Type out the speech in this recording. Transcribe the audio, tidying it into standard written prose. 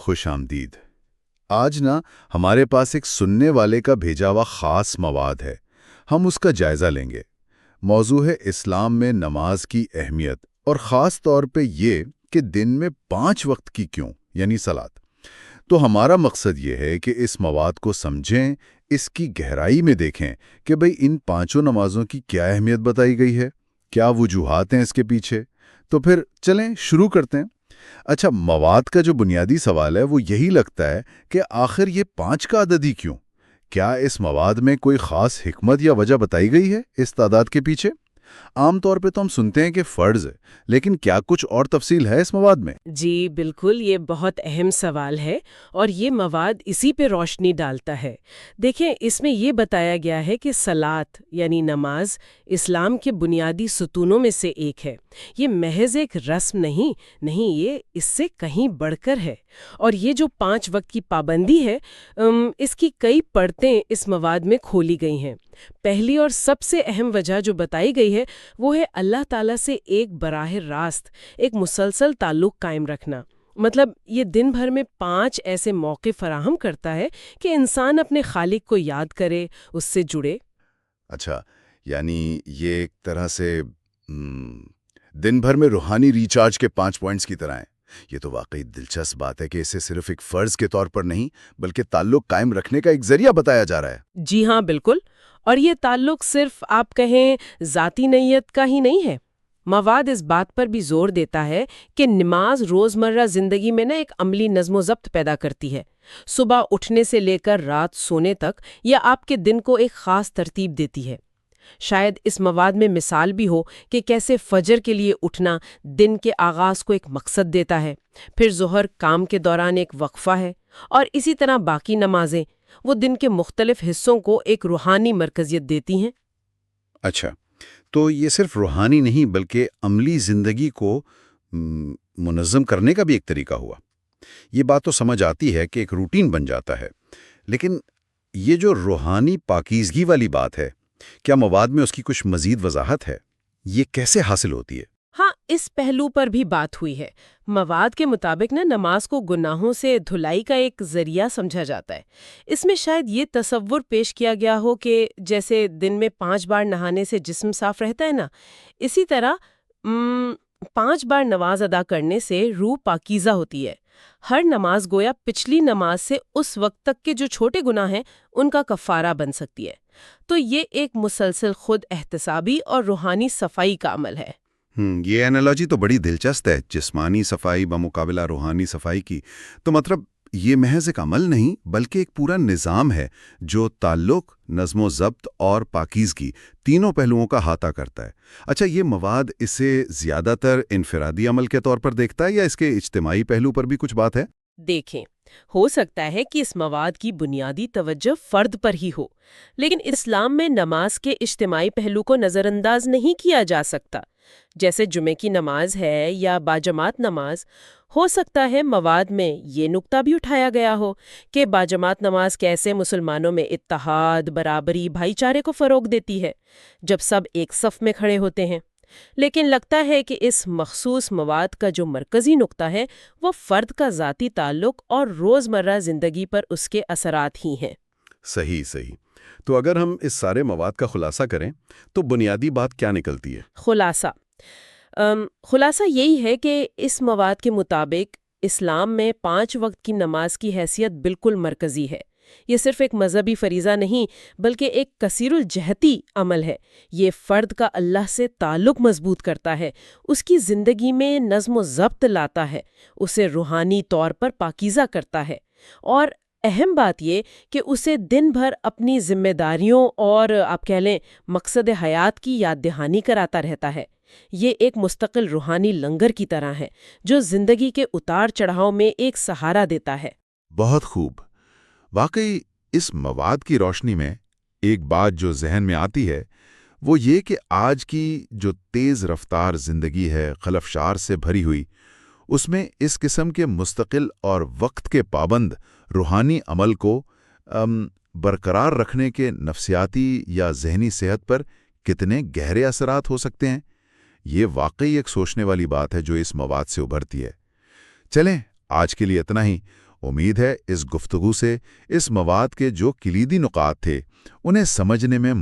خوش آمدید۔ آج ہمارے پاس ایک سننے والے کا بھیجا ہوا خاص مواد ہے، ہم اس کا جائزہ لیں گے۔ موضوع ہے اسلام میں نماز کی اہمیت، اور خاص طور پہ یہ کہ دن میں 5 وقت کی کیوں، یعنی صلات۔ تو ہمارا مقصد یہ ہے کہ اس مواد کو سمجھیں، اس کی گہرائی میں دیکھیں کہ بھئی ان 5 نمازوں کی کیا اہمیت بتائی گئی ہے، کیا وجوہات ہیں اس کے پیچھے۔ تو پھر چلیں شروع کرتے ہیں۔ اچھا، مواد کا جو بنیادی سوال ہے وہ یہی لگتا ہے کہ آخر یہ 5 کا عدد ہی کیوں؟ کیا اس مواد میں کوئی خاص حکمت یا وجہ بتائی گئی ہے اس تعداد کے پیچھے؟ عام طور پہ تو ہم سنتے ہیں کہ فرض ہے، لیکن کیا کچھ اور تفصیل ہے اس مواد میں؟ جی بالکل، یہ بہت اہم سوال ہے اور یہ مواد اسی پہ روشنی ڈالتا ہے۔ دیکھیں، اس میں یہ بتایا گیا ہے کہ صلات یعنی نماز اسلام کے بنیادی ستونوں میں سے ایک ہے۔ یہ محض ایک رسم نہیں، یہ اس سے کہیں بڑھ کر ہے۔ اور یہ جو 5 وقت کی پابندی ہے، اس کی کئی پرتیں اس مواد میں کھولی گئی ہیں۔ پہلی اور سب سے اہم وجہ جو بتائی گئی ہے وہ ہے اللہ تعالیٰ سے ایک براہ راست ایک مسلسل تعلق قائم رکھنا۔ مطلب یہ دن بھر میں 5 ایسے موقع فراہم کرتا ہے کہ انسان اپنے خالق کو یاد کرے، اس سے جڑے۔ اچھا، یعنی یہ ایک طرح سے دن بھر میں روحانی ریچارج کے 5 پوائنٹس کی طرح ہیں۔ یہ تو واقعی دلچسپ بات ہے کہ اسے صرف ایک فرض کے طور پر نہیں بلکہ تعلق قائم رکھنے کا ایک ذریعہ بتایا جا رہا ہے۔ جی ہاں، بالکل۔ اور یہ تعلق صرف آپ کہیں ذاتی نیت کا ہی نہیں ہے۔ مواد اس بات پر بھی زور دیتا ہے کہ نماز روزمرہ زندگی میں ایک عملی نظم و ضبط پیدا کرتی ہے۔ صبح اٹھنے سے لے کر رات سونے تک یہ آپ کے دن کو ایک خاص ترتیب دیتی ہے۔ شاید اس مواد میں مثال بھی ہو کہ کیسے فجر کے لیے اٹھنا دن کے آغاز کو ایک مقصد دیتا ہے، پھر ظہر کام کے دوران ایک وقفہ ہے، اور اسی طرح باقی نمازیں وہ دن کے مختلف حصوں کو ایک روحانی مرکزیت دیتی ہیں۔ اچھا، تو یہ صرف روحانی نہیں بلکہ عملی زندگی کو منظم کرنے کا بھی ایک طریقہ ہوا۔ یہ بات تو سمجھ آتی ہے کہ ایک روٹین بن جاتا ہے، لیکن یہ جو روحانی پاکیزگی والی بات ہے، کیا مواد میں اس کی کچھ مزید وضاحت ہے؟ یہ کیسے حاصل ہوتی ہے؟ ہاں، اس پہلو پر بھی بات ہوئی ہے۔ مواد کے مطابق نماز کو گناہوں سے دھلائی کا ایک ذریعہ سمجھا جاتا ہے۔ اس میں شاید یہ تصور پیش کیا گیا ہو کہ جیسے دن میں 5 بار نہانے سے جسم صاف رہتا ہے اسی طرح 5 بار نماز ادا کرنے سے روح پاکیزہ ہوتی ہے۔ ہر نماز گویا پچھلی نماز سے اس وقت تک کے جو چھوٹے گناہ ہیں ان کا کفارہ بن سکتی ہے۔ تو یہ ایک مسلسل خود احتسابی اور روحانی صفائی کا عمل ہے۔ یہ انالوجی تو بڑی دلچسپ ہے، جسمانی صفائی بمقابلہ روحانی صفائی کی۔ تو مطلب یہ محض ایک عمل نہیں بلکہ ایک پورا نظام ہے جو تعلق، نظم و ضبط اور پاکیزگی تینوں پہلوؤں کا احاطہ کرتا ہے۔ اچھا، یہ مواد اسے زیادہ تر انفرادی عمل کے طور پر دیکھتا ہے یا اس کے اجتماعی پہلو پر بھی کچھ بات ہے؟ دیکھیں، ہو سکتا ہے کہ اس مواد کی بنیادی توجہ فرد پر ہی ہو، لیکن اسلام میں نماز کے اجتماعی پہلو کو نظر انداز نہیں کیا جا سکتا۔ جیسے جمعے کی نماز ہے یا باجماعت نماز، ہو سکتا ہے مواد میں یہ نکتہ بھی اٹھایا گیا ہو کہ باجماعت نماز کیسے مسلمانوں میں اتحاد، برابری، بھائی چارے کو فروغ دیتی ہے جب سب ایک صف میں کھڑے ہوتے ہیں۔ لیکن لگتا ہے کہ اس مخصوص مواد کا جو مرکزی نقطہ ہے وہ فرد کا ذاتی تعلق اور روزمرہ زندگی پر اس کے اثرات ہی ہیں۔ صحیح۔ تو اگر ہم اس سارے مواد کا خلاصہ کریں تو بنیادی بات کیا نکلتی ہے؟ خلاصہ یہی ہے کہ اس مواد کے مطابق اسلام میں 5 وقت کی نماز کی حیثیت بالکل مرکزی ہے۔ یہ صرف ایک مذہبی فریضہ نہیں بلکہ ایک کثیر الجہتی عمل ہے۔ یہ فرد کا اللہ سے تعلق مضبوط کرتا ہے، اس کی زندگی میں نظم و ضبط لاتا ہے، اسے روحانی طور پر پاکیزہ کرتا ہے، اور اہم بات یہ کہ اسے دن بھر اپنی ذمہ داریوں اور آپ کہہ لیں مقصد حیات کی یاد دہانی کراتا رہتا ہے۔ یہ ایک مستقل روحانی لنگر کی طرح ہے جو زندگی کے اتار چڑھاؤ میں ایک سہارا دیتا ہے۔ بہت خوب۔ واقعی اس مواد کی روشنی میں ایک بات جو ذہن میں آتی ہے وہ یہ کہ آج کی جو تیز رفتار زندگی ہے، خلفشار سے بھری ہوئی، اس میں اس قسم کے مستقل اور وقت کے پابند روحانی عمل کو برقرار رکھنے کے نفسیاتی یا ذہنی صحت پر کتنے گہرے اثرات ہو سکتے ہیں۔ یہ واقعی ایک سوچنے والی بات ہے جو اس مواد سے ابھرتی ہے۔ چلیں، آج کے لیے اتنا ہی۔ امید ہے اس گفتگو سے اس مواد کے جو کلیدی نکات تھے انہیں سمجھنے میں